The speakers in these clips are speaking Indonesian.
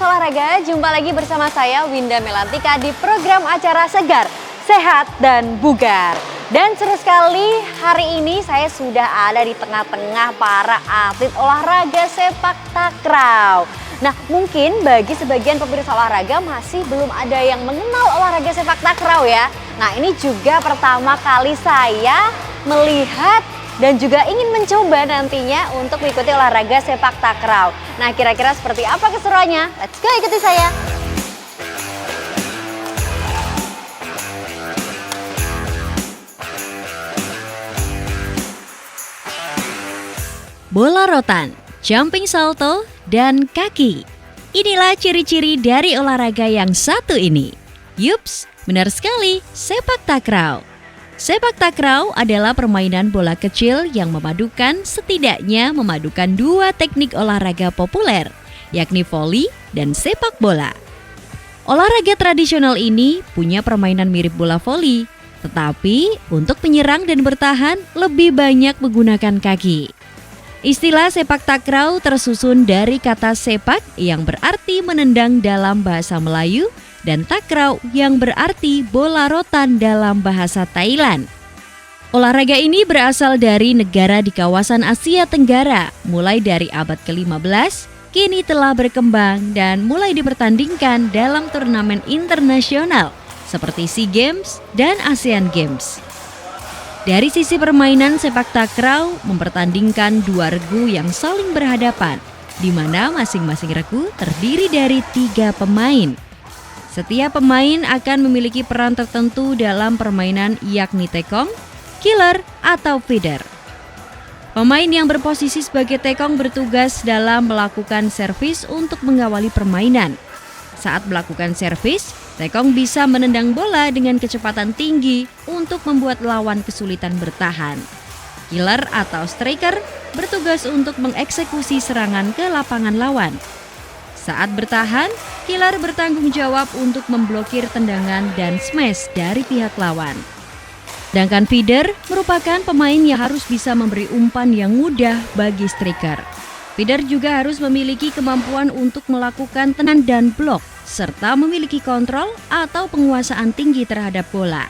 Pengurus Olahraga, jumpa lagi bersama saya Winda Melantika di program acara Segar, Sehat dan Bugar. Dan seru sekali hari ini saya sudah ada di tengah-tengah para atlet olahraga sepak takraw. Nah, mungkin bagi sebagian pemirsa olahraga masih belum ada yang mengenal olahraga sepak takraw ya. Nah, ini juga pertama kali saya melihat dan juga ingin mencoba nantinya untuk mengikuti olahraga sepak takraw. Nah, kira-kira seperti apa keseruannya? Let's go, ikuti saya. Bola rotan, jumping salto, dan kaki. Inilah ciri-ciri dari olahraga yang satu ini. Yups, benar sekali, sepak takraw. Sepak takraw adalah permainan bola kecil yang setidaknya memadukan dua teknik olahraga populer, yakni voli dan sepak bola. Olahraga tradisional ini punya permainan mirip bola voli, tetapi untuk menyerang dan bertahan lebih banyak menggunakan kaki. Istilah sepak takraw tersusun dari kata sepak yang berarti menendang dalam bahasa Melayu dan takraw yang berarti bola rotan dalam bahasa Thailand. Olahraga ini berasal dari negara di kawasan Asia Tenggara, mulai dari abad ke-15, kini telah berkembang dan mulai dipertandingkan dalam turnamen internasional seperti SEA Games dan ASEAN Games. Dari sisi permainan, sepak takraw mempertandingkan dua regu yang saling berhadapan, di mana masing-masing regu terdiri dari 3 pemain. Setiap pemain akan memiliki peran tertentu dalam permainan, yakni tekong, killer, atau feeder. Pemain yang berposisi sebagai tekong bertugas dalam melakukan servis untuk mengawali permainan. Saat melakukan servis, tekong bisa menendang bola dengan kecepatan tinggi untuk membuat lawan kesulitan bertahan. Killer atau striker bertugas untuk mengeksekusi serangan ke lapangan lawan. Saat bertahan, killer bertanggung jawab untuk memblokir tendangan dan smash dari pihak lawan. Sedangkan feeder merupakan pemain yang harus bisa memberi umpan yang mudah bagi striker. Feeder juga harus memiliki kemampuan untuk melakukan tendangan dan blok, serta memiliki kontrol atau penguasaan tinggi terhadap bola.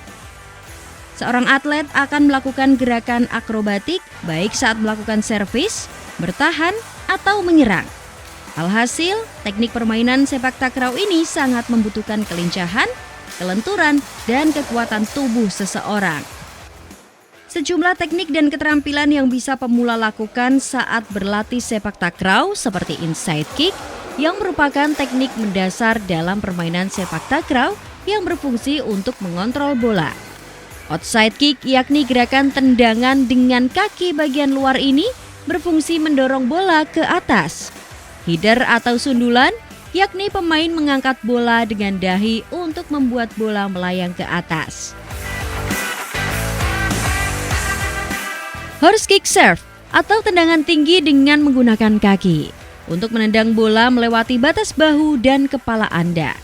Seorang atlet akan melakukan gerakan akrobatik baik saat melakukan servis, bertahan, atau menyerang. Alhasil, teknik permainan sepak takraw ini sangat membutuhkan kelincahan, kelenturan, dan kekuatan tubuh seseorang. Sejumlah teknik dan keterampilan yang bisa pemula lakukan saat berlatih sepak takraw seperti inside kick, yang merupakan teknik mendasar dalam permainan sepak takraw yang berfungsi untuk mengontrol bola. Outside kick, yakni gerakan tendangan dengan kaki bagian luar ini, berfungsi mendorong bola ke atas. Header atau sundulan, yakni pemain mengangkat bola dengan dahi untuk membuat bola melayang ke atas. Horse kick serve atau tendangan tinggi dengan menggunakan kaki untuk menendang bola melewati batas bahu dan kepala Anda.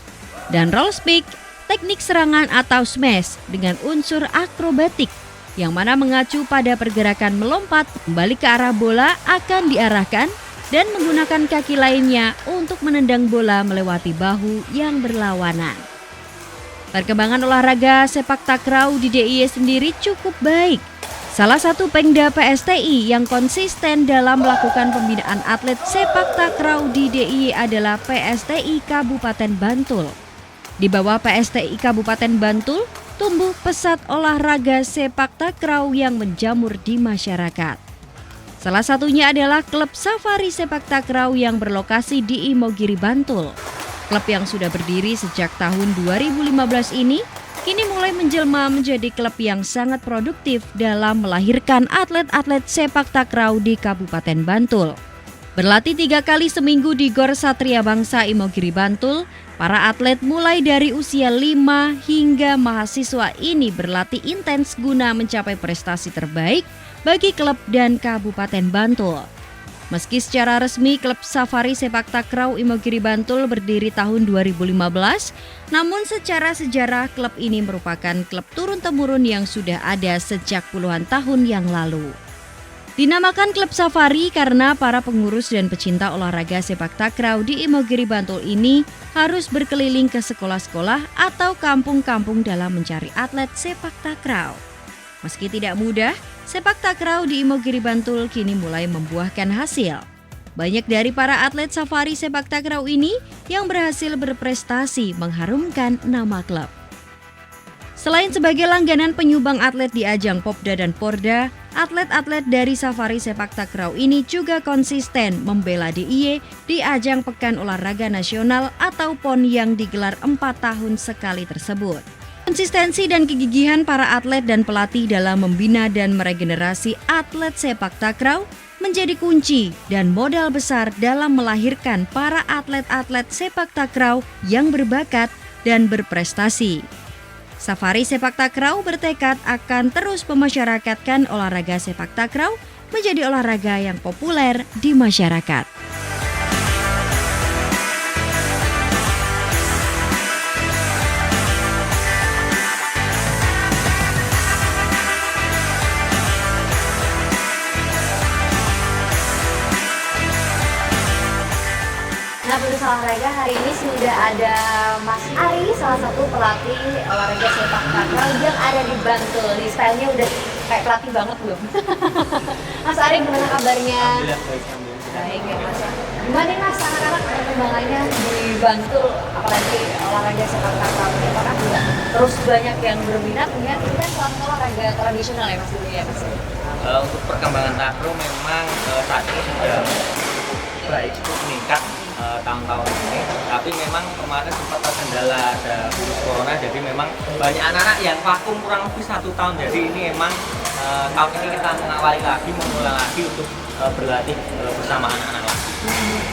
Dan roll speak, teknik serangan atau smash dengan unsur akrobatik yang mana mengacu pada pergerakan melompat kembali ke arah bola akan diarahkan dan menggunakan kaki lainnya untuk menendang bola melewati bahu yang berlawanan. Perkembangan olahraga sepak takraw di DIY sendiri cukup baik. Salah satu Pengda PSTI yang konsisten dalam melakukan pembinaan atlet sepak takraw di DIY adalah PSTI Kabupaten Bantul. Di bawah PSTI Kabupaten Bantul, tumbuh pesat olahraga sepak takraw yang menjamur di masyarakat. Salah satunya adalah klub Safari Sepak Takraw yang berlokasi di Imogiri, Bantul. Klub yang sudah berdiri sejak tahun 2015 ini kini mulai menjelma menjadi klub yang sangat produktif dalam melahirkan atlet-atlet sepak takraw di Kabupaten Bantul. Berlatih 3 kali seminggu di Gor Satria Bangsa Imogiri, Bantul, para atlet mulai dari usia 5 hingga mahasiswa ini berlatih intens guna mencapai prestasi terbaik bagi klub dan Kabupaten Bantul. Meski secara resmi klub Safari Sepak Takraw Imogiri Bantul berdiri tahun 2015, namun secara sejarah klub ini merupakan klub turun-temurun yang sudah ada sejak puluhan tahun yang lalu. Dinamakan Klub Safari karena para pengurus dan pecinta olahraga sepak takraw di Imogiri Bantul ini harus berkeliling ke sekolah-sekolah atau kampung-kampung dalam mencari atlet sepak takraw. Meski tidak mudah, sepak takraw di Imogiri Bantul kini mulai membuahkan hasil. Banyak dari para atlet safari sepak takraw ini yang berhasil berprestasi mengharumkan nama klub. Selain sebagai langganan penyumbang atlet di ajang Popda dan Porda, atlet-atlet dari safari sepak takraw ini juga konsisten membela DIY di ajang Pekan Olahraga Nasional atau PON yang digelar 4 tahun sekali tersebut. Konsistensi dan kegigihan para atlet dan pelatih dalam membina dan meregenerasi atlet sepak takraw menjadi kunci dan modal besar dalam melahirkan para atlet-atlet sepak takraw yang berbakat dan berprestasi. Safari Sepak Takraw bertekad akan terus memasyarakatkan olahraga sepak takraw menjadi olahraga yang populer di masyarakat. Nah, pemirsa olahraga hari ini sudah ada Mas Ari, salah satu pelatih olahraga sepak takraw yang ada di Bantul. Di stylenya udah kayak pelatih banget belum? Mas Ari, gimana kabarnya? Alhamdulillah baik. Baik ya Mas. Gimana nih Mas, anak-anak perkembangannya di Bantul, apalagi olahraga sepak takraw ini? Apakah juga terus banyak yang berminat? Mengingat ini kan salah satu olahraga tradisional ya Mas dulu ya Mas? Untuk perkembangan takraw memang saat ini sudah baik, cukup meningkat tahun-tahun ini. Tapi memang kemarin sempat terkendala ada virus corona, jadi memang banyak anak-anak yang vakum kurang lebih 1 tahun. Jadi ini memang tahun ini kita mengawali lagi, memulai lagi untuk berlatih bersama anak-anak lagi.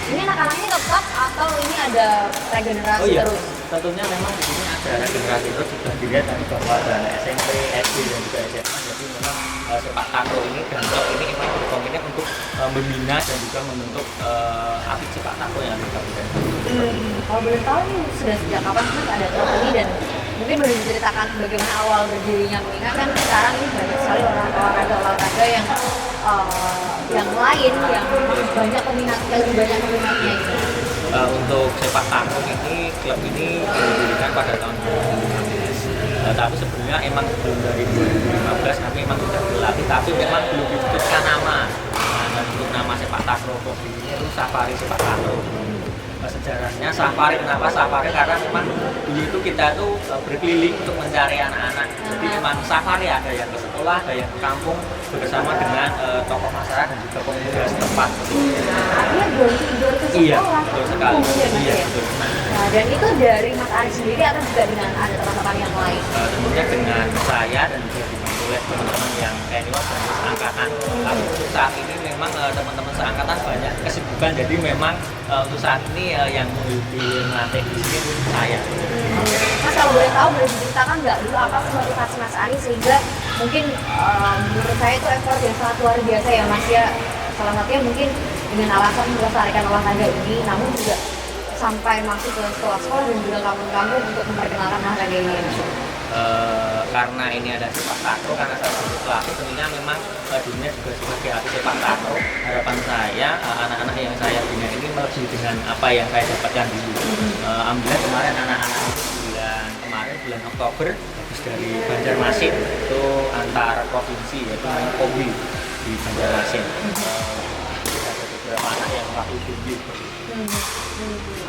Ini anak-anaknya tetap atau ini ada regenerasi terus? Tentunya memang di sini ada regenerasi terus, sudah dilihat tadi bahwa ada anak SMP, SD dan juga SMA. Jadi memang sepak takraw ini dan klub ini memang berkomitmen untuk membina dan juga membentuk atlet sepak takraw yang ada di kabupaten. Kalau boleh tahu nih sudah sejak kapan sih ada klub ini dan mungkin boleh diceritakan bagaimana awal berdirinya, mengingat kan sekarang ini banyak sekali olahraga yang lain yang banyak peminatnya, lebih banyak peminatnya gitu. Untuk sepak takraw ini, klub ini didirikan pada tahun 2015. Tapi sebenarnya emang sebelum dari 2015 kami memang sudah berlatih, tapi memang belum ditetapkan nama. Dan untuk nama sepak takraw klub ini itu Safari Sepak Takraw. Sejarahnya Safari, kenapa Safari? Karena memang dulu itu kita tuh berkeliling untuk mencari anak-anak. Jadi memang safari, ada yang ke sekolah, ada yang ke kampung bersama dengan tokoh masyarakat dan juga pemuda setempat. Artinya door ke sekolah. Iya, betul sekali. Iya, betul. Nah, dan itu dari Mas Ari sendiri atau juga dengan ada teman-teman yang lain? Tentunya dengan saya dan juga dibantu oleh teman-teman yang senior dan seangkatan. Tapi untuk saat ini memang teman-teman seangkatan banyak kesibukan, jadi memang untuk saat ini yang melatih di sini itu saya. Mas, kalau boleh tahu, boleh diceritakan nggak dulu apa sih motivasi Mas Ari sehingga mungkin menurut saya itu effort yang sangat luar biasa ya Mas ya. Salah satunya mungkin dengan alasan melestarikan olahraga ini, namun juga sampai masuk ke sekolah-sekolah dan juga kampung-kampung untuk memperkenalkan olahraga ini ya Mas. Karena ini ada sepak takraw, karena saya sebagai pelatih tentunya memang dunia juga sebagai atlet sepak takraw. Harapan saya anak-anak yang saya bina ini melebihi dengan apa yang saya dapatkan dulu. Alhamdulillah kemarin anak-anak bulan Oktober habis dari Banjarmasin itu antar provinsi, yaitu main Kobi di Banjarmasin. Ada beberapa anak yang waktu tinggi.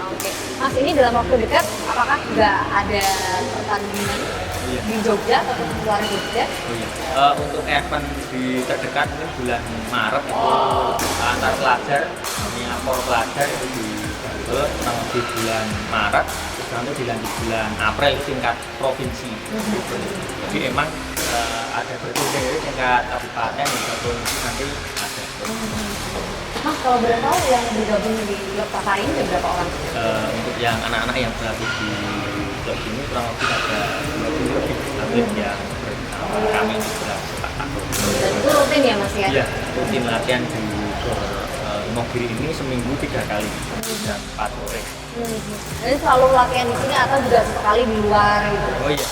Oke, Mas, ini dalam waktu dekat apakah nggak ada pertandingan di Jogja atau di luar Jogja? Untuk event di terdekat mungkin bulan Maret itu antar pelajar, apor pelajar itu di Bantul, di bulan Maret, terus nanti dilanjut bulan April tingkat provinsi. Jadi emang ada berbagai dari tingkat kabupaten dan provinsi nanti ada. Mas, kalau boleh tahu yang bergabung di klub Safari ini ada berapa orang? Untuk yang anak-anak yang berlatih di klub ini kurang lebih ada 20 lebih atlet yang bersama kami di sepak takraw. Dan itu rutin ya Mas ya? Iya, rutin latihan di Imogiri ini seminggu 3 kali jam 4 sore. Jadi selalu latihan di sini atau juga sekali di luar gitu? Oh iya,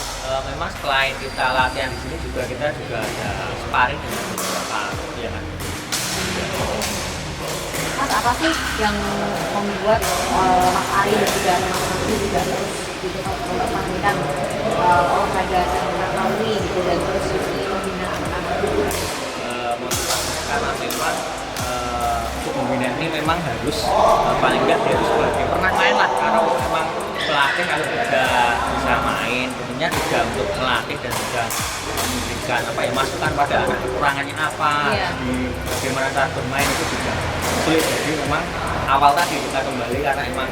memang selain kita latihan di sini juga kita ada sparring dengan beberapa yang Mas, apa sih yang membuat Mas Ari dan juga Mas Nanti juga terus gitu untuk melakukan olahraga sepak ini gitu dan terus ini membina anak-anak? Motivasinya karena memang untuk membina ini memang harus paling nggak dia harus pernah main lah, karena memang pelatih kalau tidak bisa main tentunya juga untuk melatih dan juga memberikan masukan pada anak kekurangannya apa, di bagaimana cara bermain itu juga sulit. Jadi memang awal tadi kita kembali karena emang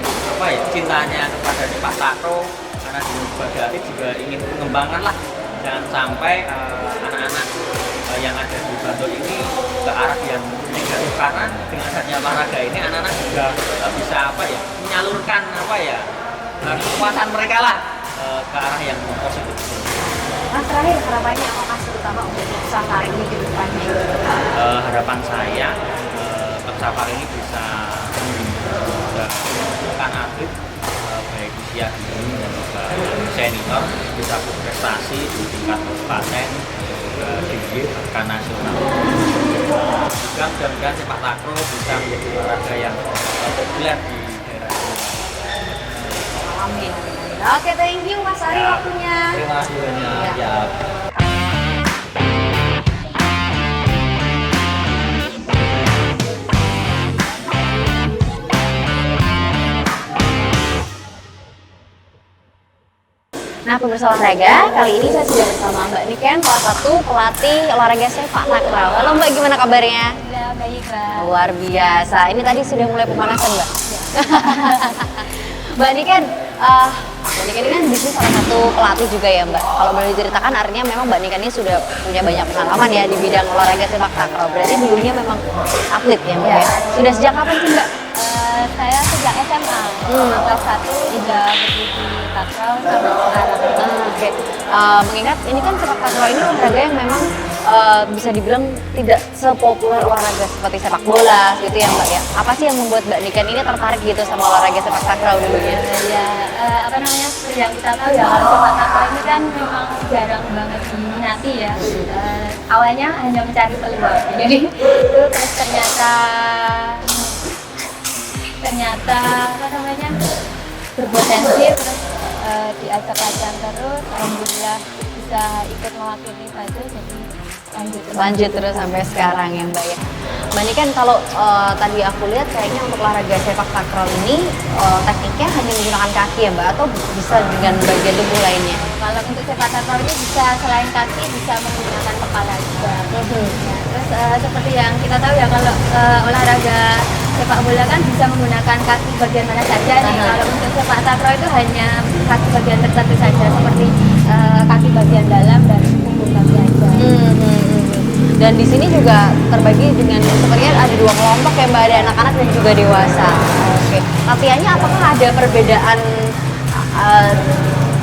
cintanya kepada sepak takraw, karena di Badawi juga ingin mengembangkan lah, jangan sampai anak-anak yang ada di Bantul ini ke arah yang negatif, karena dengan adanya olahraga ini anak-anak juga bisa menyalurkan kekuatan mereka lah ke arah yang positif. Mas, terakhir harapannya apa Mas terutama untuk safari ini ke depannya? Harapan saya safari ini bisa menunjukkan atlet baik usia dini dan juga senior bisa berprestasi di tingkat kabupaten juga tinggi bahkan nasional. Juga mudah-mudahan sepak takraw bisa menjadi olahraga yang populer di daerah ini. Amin. Oke, thank you Mas Ari waktunya. Terima kasih banyak. Ya. Nah, pemirsa olahraga, kali ini saya sudah bersama Mbak Niken, salah satu pelatih olahraga sepak takraw. Halo Mbak, gimana kabarnya? Ya, baik, Mbak. Luar biasa. Ini tadi sudah mulai pemanasan, Mbak. Mbak Niken, Mbak Niken ini kan bisnis salah satu pelatih juga ya, Mbak. Kalau boleh diceritakan, artinya memang Mbak Niken ini sudah punya banyak pengalaman ya di bidang olahraga sepak takraw. Berarti dulunya memang atlet ya, Mbak? Ya. Sudah sejak kapan sih, Mbak? Saya sejak SMA, kelas 1 sudah berdiri di takraw sampai sekarang. Oke. Mengingat ini kan sepak takraw ini olahraga yang memang bisa dibilang tidak sepopuler olahraga seperti sepak bola gitu ya Mbak ya. Apa sih yang membuat Mbak Niken ini tertarik gitu sama olahraga sepak takraw dulunya? Seperti yang kita tahu ya, kalau sepak takraw ini kan memang jarang banget diminati ya. Awalnya hanya mencari peluang, jadi itu terus ternyata berpotensi, terus diajak-ajak terus, alhamdulillah bisa ikut mewakili Bantul, jadi lanjut terus sampai sekarang ya Mbak ya. Mbak Niken, kalau tadi aku lihat kayaknya untuk olahraga sepak takraw ini tekniknya hanya menggunakan kaki ya Mbak, atau bisa dengan bagian tubuh lainnya? kalau untuk sepak takraw ini bisa selain kaki bisa menggunakan kepala juga. Ya, terus seperti yang kita tahu ya, kalau olahraga sepak bola kan bisa menggunakan kaki bagian mana saja nih. Kalau untuk sepak takraw itu hanya kaki bagian tertentu saja, seperti kaki bagian dalam dan punggung kaki aja. Dan di sini juga terbagi dengan sepertinya ada 2 kelompok ya Mbak, ada anak-anak dan juga dewasa. Oke. Latihannya apakah ada perbedaan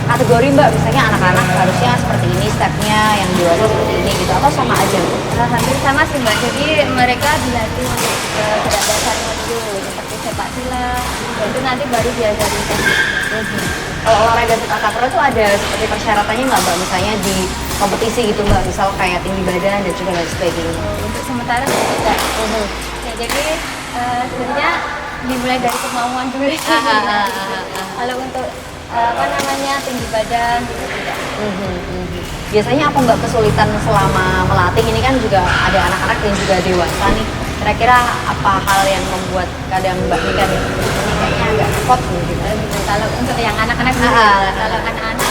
kategori Mbak? Misalnya anak-anak harusnya seperti ini stepnya, yang dewasa seperti ini gitu, atau sama aja? Hampir sama sih Mbak, jadi mereka dilatih untuk gerak dasarnya dulu seperti sepak silat, dan itu nanti baru diajarin teknik. Kalau olahraga sepak takraw itu ada seperti persyaratannya nggak Mbak? Misalnya di kompetisi gitu Mbak, misal kayak tinggi badan dan juga lain sebagainya. Untuk sementara tidak. Ya, jadi sebenarnya dimulai dari kemauan dulu. Kalau untuk tinggi badan gitu tidak. Biasanya apa Mbak kesulitan selama melatih? Ini kan juga ada anak-anak dan juga dewasa nih. Kira-kira apa hal yang membuat kadang Mbak Niken ini kayaknya agak repot gitu? Kalau untuk yang anak-anak kalau anak-anak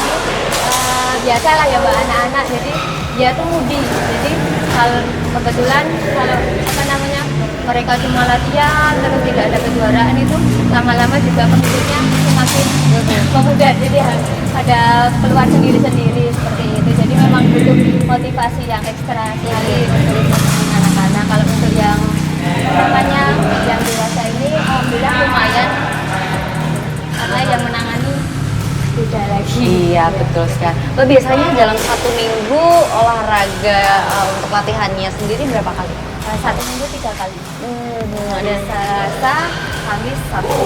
biasa lah ya Mbak, anak-anak jadi dia tuh mudi. Jadi kebetulan kalau mereka cuma latihan terus tidak ada kejuaraan, itu lama-lama juga pengikutnya semakin memudar, jadi ada keluar sendiri-sendiri seperti itu. Jadi memang butuh motivasi yang ekstra sekali untuk anak-anak. Kalau untuk yang yang dewasa ini alhamdulillah lumayan, karena yang menangani beda lagi. Iya betul sekali. Mbak biasanya dalam 1 minggu olahraga untuk latihannya sendiri berapa kali? 1 minggu 3 kali. Ada Selasa, Kamis, Sabtu.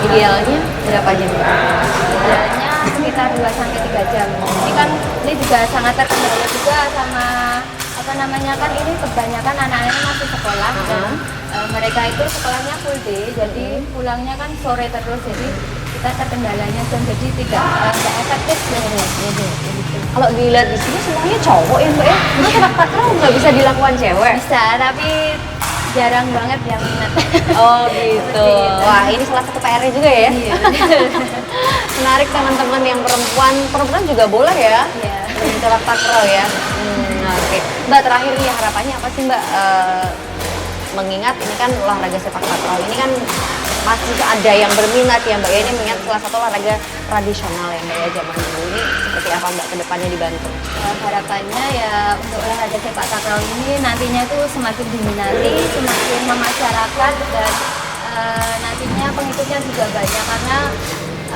idealnya berapa jam? Idealnya sekitar 2 sampai 3 jam. Ini juga sangat terkendala juga sama namanya kan ini kebanyakan anak-anak masih sekolah dan mereka itu sekolahnya full day, jadi pulangnya kan sore terus, jadi kita terkendalanya jam jadi tidak efektif gitu. Kalau dilihat di sini semuanya cowok ya Mbak ya? Itu sepak takraw nggak bisa dilakukan cewek? Bisa, tapi jarang banget yang minat. Oh gitu. Wah ini salah satu PR-nya juga ya? Iya. Menarik teman-teman yang perempuan juga boleh ya? Iya. Main sepak takraw ya? Oke. Mbak terakhir nih harapannya apa sih Mbak? Mengingat ini kan olahraga sepak takraw ini kan masih ada yang berminat ya Mbak ya, ini mengingat salah satu olahraga tradisional ya Mbak ya zaman dulu, ini seperti apa Mbak kedepannya di Bantul? Harapannya ya untuk olahraga sepak takraw ini nantinya itu semakin diminati, semakin memasyarakat dan nantinya pengikutnya juga banyak karena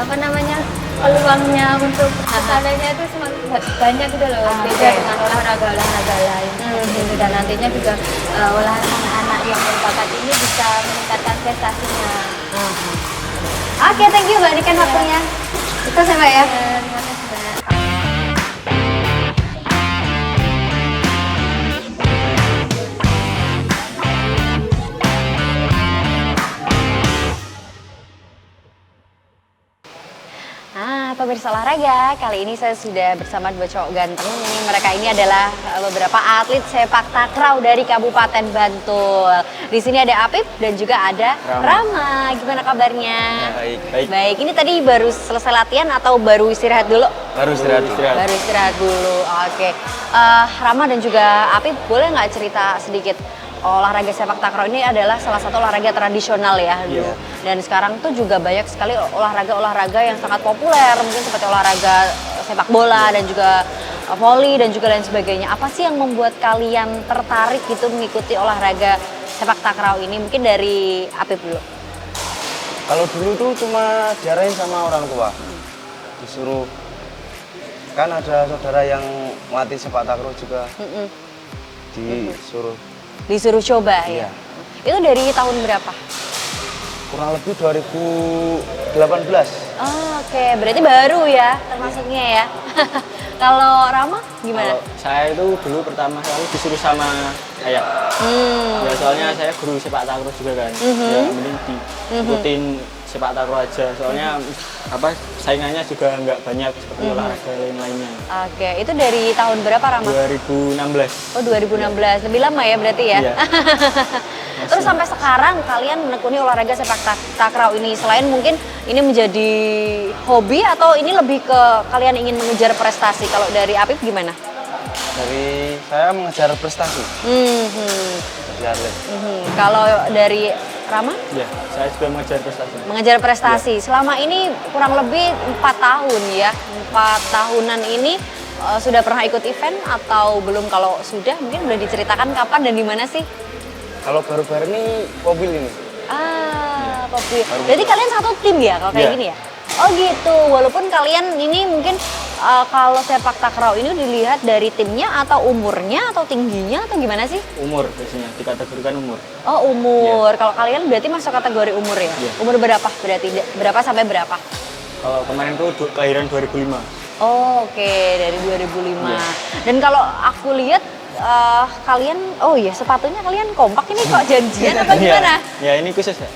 apa namanya peluangnya untuk kesananya itu semakin banyak gitu loh, beda dengan olahraga lain. Gitu. Dan nantinya juga anak-anak yang berbakat ini bisa meningkatkan prestasinya. Oke, thank you Mbak Niken waktunya. Itu saya Mbak ya. Terima kasih Mbak. Pemirsa olahraga, kali ini saya sudah bersama dua cowok ganteng. Mereka ini adalah beberapa atlet sepak takraw dari Kabupaten Bantul. Di sini ada Apip dan juga ada Rama. Gimana kabarnya? Baik. Baik, ini tadi baru selesai latihan atau baru istirahat dulu? Baru istirahat. Baru istirahat dulu, oke. Rama dan juga Apip, boleh nggak cerita sedikit? Olahraga sepak takraw ini adalah salah satu olahraga tradisional ya dulu. Dan sekarang tuh juga banyak sekali olahraga-olahraga yang sangat populer, mungkin seperti olahraga sepak bola dan juga voli dan juga lain sebagainya. Apa sih yang membuat kalian tertarik gitu mengikuti olahraga sepak takraw ini? Mungkin dari Apip dulu. Kalau dulu tuh cuma diarahin sama orang tua, disuruh. Kan ada saudara yang melatih sepak takraw juga, Disuruh coba ya? Iya. Itu dari tahun berapa? Kurang lebih 2018. Oh, oke, berarti baru ya termasuknya ya. Kalau Rama gimana? Kalau saya itu dulu pertama kali disuruh sama ayah. Ya soalnya saya guru sepak takraw juga kan. Ya mending diikutin sepak takraw aja. Soalnya saingannya juga nggak banyak seperti olahraga lain-lainnya. Oke, itu dari tahun berapa Rama? 2016. Oh 2016, lebih lama ya berarti ya? Iya. Terus sampai sekarang kalian menekuni olahraga sepak takraw ini, selain mungkin ini menjadi hobi atau ini lebih ke kalian ingin mengejar prestasi? Kalau dari Apip gimana? Dari saya mengejar prestasi. Jadi atlet. Kalau dari Rama? Ya, saya juga mengejar prestasi. Mengejar prestasi. Selama ini kurang lebih 4 tahun ya. 4 tahunan ini sudah pernah ikut event atau belum? Kalau sudah mungkin boleh diceritakan kapan dan di mana sih? Kalau baru-baru ini mobil ini. Popi. Berarti kalian satu tim ya kalau kayak gini ya? Oh gitu. Walaupun kalian ini mungkin kalau sepak takraw ini dilihat dari timnya atau umurnya atau tingginya atau gimana sih? Umur biasanya, dikategorikan umur. Oh umur. Kalau kalian berarti masuk kategori umur ya? Umur berapa berarti? Berapa sampai berapa? Kalau kemarin tuh kelahiran 2005. Oh oke, dari 2005. Dan kalau aku lihat kalian, oh iya sepatunya kalian kompak ini kok janjian apa gimana? Ya ini khusus ya.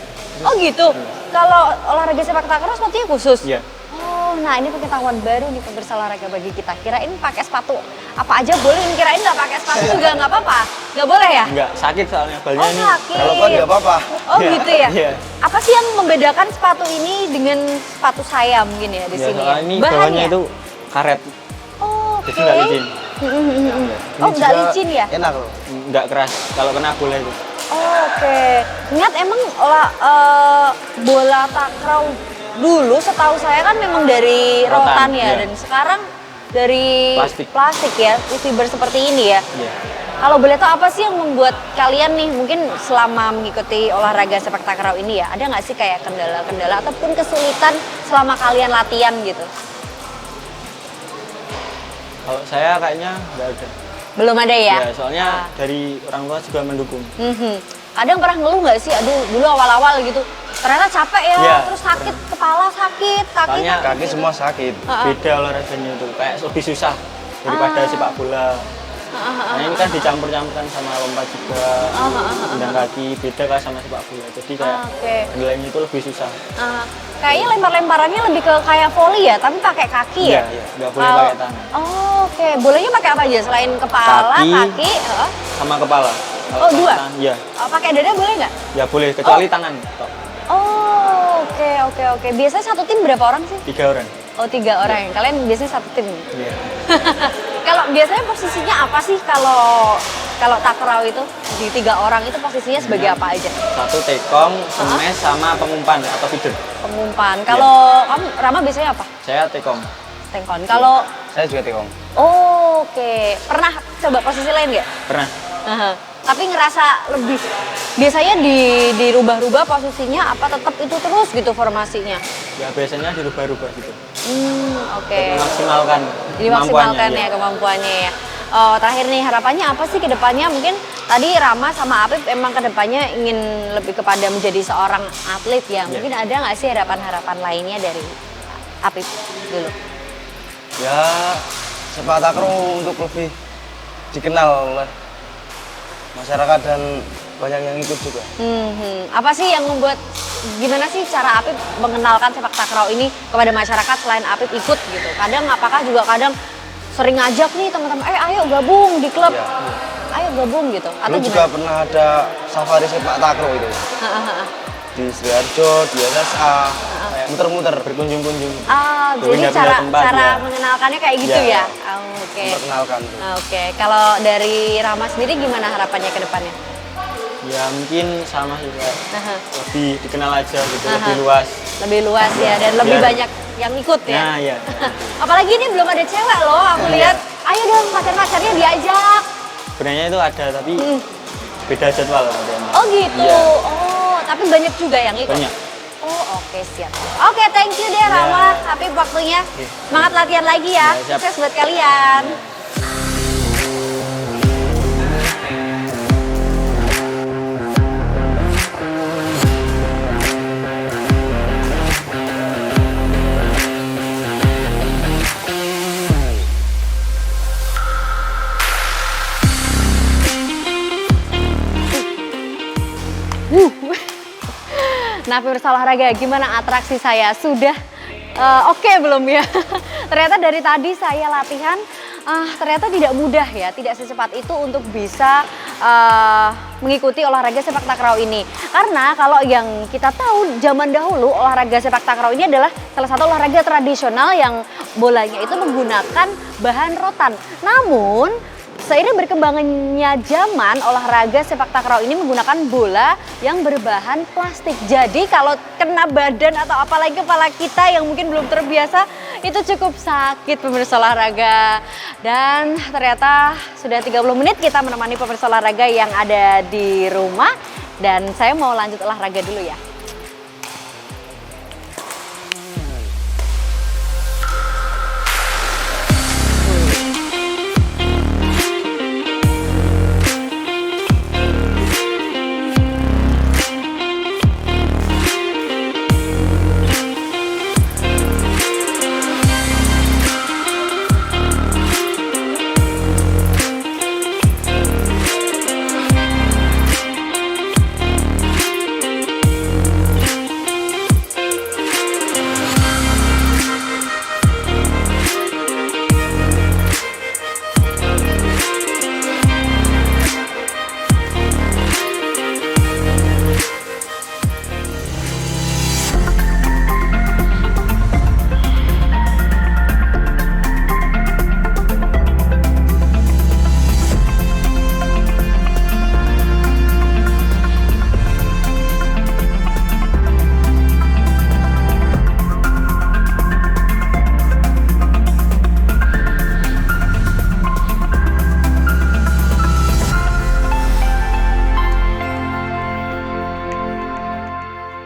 Oh gitu. Kalau olahraga sepak takraw sepatunya khusus? Iya. Oh, nah ini pengetahuan baru nih pemirsa olahraga bagi kita. Kirain pakai sepatu apa aja boleh, kirain nggak pakai sepatu juga nggak apa-apa? Nggak boleh ya? Enggak, sakit soalnya balnya Oh ini. sakit. Kalau kuat nggak apa-apa. Oh gitu ya? Iya. Apa sih yang membedakan sepatu ini dengan sepatu saya mungkin ya di Ya, sini? soalnya ini Bahannya? bawahnya itu karet. Oh, Jadi nggak licin. Oh nggak juga licin ya? Enak loh. Nggak keras. Kalau kena boleh itu. Oh, oke. Ingat emang bola takraw dulu setahu saya kan memang dari rotan ya, iya. dan sekarang dari Plastik. ya, fiber seperti ini ya. Iya. Kalau boleh tahu apa sih yang membuat kalian nih mungkin selama mengikuti olahraga sepak takraw ini ya, ada nggak sih kayak kendala-kendala ataupun kesulitan selama kalian latihan gitu? Kalau saya kayaknya nggak ada. Belum ada ya? Ya, soalnya dari orang tua juga mendukung. Kadang pernah ngeluh nggak sih, aduh dulu awal-awal gitu, ternyata capek ya, Iya, terus sakit, kepala sakit, kaki Soalnya sakit. Kaki semua sakit. Beda olahraganya itu, kayak lebih susah daripada sepak bola. Nah ini kan dicampur-campurkan sama lompat juga, tendang kaki, beda kan sama sepak bola. Jadi kayak Oke. kendalanya itu lebih susah. Kayaknya lempar-lemparannya lebih ke kayak volley ya, tapi pakai kaki ya? Iya, nggak boleh pakai tangan. Oh, oke. Bolehnya pakai apa aja selain kepala, kaki? Sama kepala. Oh, pakai dua? tangan, iya. Pakai dada boleh nggak? Ya boleh, kecuali tangan. Tok. Oh, oke. Biasanya satu tim berapa orang sih? 3 orang. Oh, 3 orang. Kalian biasanya satu tim? Iya. Kalau biasanya posisinya apa sih kalau takraw itu di 3 orang itu posisinya sebagai apa aja? Satu tekong, semes, sama pengumpan atau feeder. Pengumpan. Kalau kamu Rama biasanya apa? Saya tekong. Tengkon. Kalau Saya juga tekong. oke. Pernah coba posisi lain nggak? Pernah. Aha. Tapi ngerasa lebih biasanya dirubah-rubah posisinya apa tetap itu terus gitu formasinya? Ya biasanya dirubah-rubah gitu. Oke. Memaksimalkan Dimaksimalkan kemampuannya, ya kemampuannya ya. Oh, terakhir nih harapannya apa sih ke depannya? Mungkin tadi Rama sama Apip emang ke depannya ingin lebih kepada menjadi seorang atlet ya. Mungkin ada nggak sih harapan-harapan lainnya dari Apip dulu? Ya sepak takraw untuk lebih dikenal oleh masyarakat dan banyak yang ikut juga. Apa sih yang membuat gimana sih cara Apip mengenalkan sepak takraw ini kepada masyarakat selain Apip ikut gitu? Kadang apakah juga kadang sering ngajak nih teman-teman, ayo gabung di klub, Iya. ayo gabung gitu? Atau Dulu juga gimana? pernah ada safari sepak takraw itu di Sidoarjo, di SSA, kayak muter-muter. berkunjung-kunjung. Jadi Berpindah-pindah tempat, cara ya. mengenalkannya kayak gitu Iya. ya? Oke. Memperkenalkan tuh. Oke, kalau dari Rama sendiri gimana harapannya ke depannya? Ya mungkin sama sih kayak Aha. lebih dikenal aja gitu, Aha. lebih luas. Lebih luas ya dan lebih Biar- banyak yang ikut ya? Nah, iya. Apalagi ini belum ada cewek loh, aku lihat. Ayo dong pacar-pacarnya diajak. Sebenarnya itu ada tapi beda jadwal katanya. Oh gitu. Iya. Oh, tapi banyak juga yang ikut. Banyak. Oh, oke siap. Oke, thank you deh Rama. Tapi waktunya semangat latihan lagi ya. Ya, siap. Sukses buat kalian. Nah, pemirsa olahraga, gimana atraksi saya? Sudah oke belum ya? Ternyata dari tadi saya latihan, ternyata tidak mudah ya, tidak secepat itu untuk bisa mengikuti olahraga sepak takraw ini. Karena kalau yang kita tahu zaman dahulu olahraga sepak takraw ini adalah salah satu olahraga tradisional yang bolanya itu menggunakan bahan rotan. Namun seiring berkembangannya zaman, olahraga sepak takraw ini menggunakan bola yang berbahan plastik. Jadi kalau kena badan atau apalagi kepala kita yang mungkin belum terbiasa, itu cukup sakit pemirsa olahraga. Dan ternyata sudah 30 menit kita menemani pemirsa olahraga yang ada di rumah. Dan saya mau lanjut olahraga dulu ya.